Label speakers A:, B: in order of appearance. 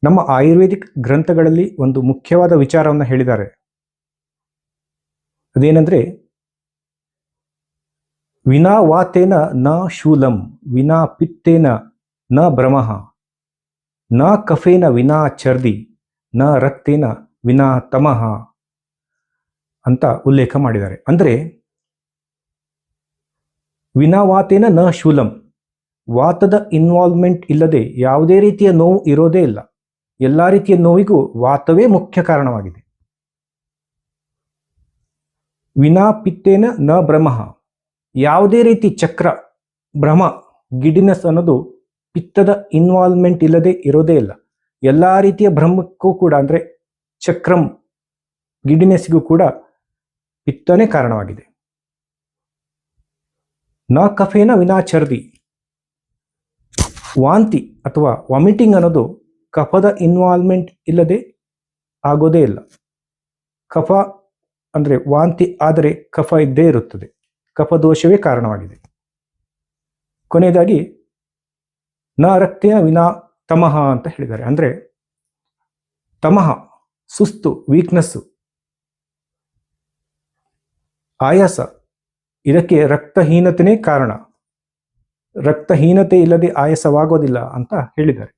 A: ನಮ್ಮ ಆಯುರ್ವೇದಿಕ್ ಗ್ರಂಥಗಳಲ್ಲಿ ಒಂದು ಮುಖ್ಯವಾದ ವಿಚಾರವನ್ನು ಹೇಳಿದ್ದಾರೆ. ಅದೇನೆಂದ್ರೆ, ವಿನಾ ವಾತೇನ ನ ಶೂಲಂ, ವಿನಾ ಪಿತ್ತೇನ ನ ಭ್ರಮಃ, ನ ಕಫೇನ ವಿನಾ ಚರ್ದಿ, ನ ರಕ್ತೇನ ವಿನಾ ತಮಃ ಅಂತ ಉಲ್ಲೇಖ ಮಾಡಿದ್ದಾರೆ. ಅಂದರೆ ವಿನಾ ವಾತೇನ ನ ಶೂಲಂ, ವಾತದ ಇನ್ವಾಲ್ವ್ಮೆಂಟ್ ಇಲ್ಲದೆ ಯಾವುದೇ ರೀತಿಯ ನೋವು ಇರೋದೇ ಇಲ್ಲ. ಎಲ್ಲ ರೀತಿಯ ನೋವಿಗೂ ವಾತವೇ ಮುಖ್ಯ ಕಾರಣವಾಗಿದೆ. ವಿನಾ ಪಿತ್ತೇನ ನ ಭ್ರಮಃ, ಯಾವುದೇ ರೀತಿ ಚಕ್ರ, ಭ್ರಮ, ಗಿಡಿನೆಸ್ ಅನ್ನೋದು ಪಿತ್ತದ ಇನ್ವಾಲ್ವ್ಮೆಂಟ್ ಇಲ್ಲದೆ ಇರೋದೇ ಇಲ್ಲ. ಎಲ್ಲ ರೀತಿಯ ಭ್ರಮಕ್ಕೂ ಕೂಡ, ಅಂದರೆ ಚಕ್ರಂ, ಗಿಡಿನೆಸ್ಗೂ ಕೂಡ ಪಿತ್ತನೇ ಕಾರಣವಾಗಿದೆ. ನ ಕಫೇನ ವಿನಾ ಚರ್ದಿ, ವಾಂತಿ ಅಥವಾ ವಾಮಿಟಿಂಗ್ ಅನ್ನೋದು ಕಫದ ಇನ್ವಾಲ್ವ್ಮೆಂಟ್ ಇಲ್ಲದೆ ಆಗೋದೇ ಇಲ್ಲ. ಕಫ ಅಂದರೆ ವಾಂತಿ ಆದರೆ ಕಫ ಇದ್ದೇ ಇರುತ್ತದೆ, ಕಫದೋಷವೇ ಕಾರಣವಾಗಿದೆ. ಕೊನೆಯದಾಗಿ ನ ರಕ್ತೇನ ವಿನಾ ತಮಃ ಅಂತ ಹೇಳಿದ್ದಾರೆ. ಅಂದರೆ ತಮಃ, ಸುಸ್ತು, ವೀಕ್ನೆಸ್ಸು, ಆಯಾಸ, ಇದಕ್ಕೆ ರಕ್ತಹೀನತೆಯೇ ಕಾರಣ. ರಕ್ತಹೀನತೆ ಇಲ್ಲದೆ ಆಯಾಸವಾಗೋದಿಲ್ಲ ಅಂತ ಹೇಳಿದ್ದಾರೆ.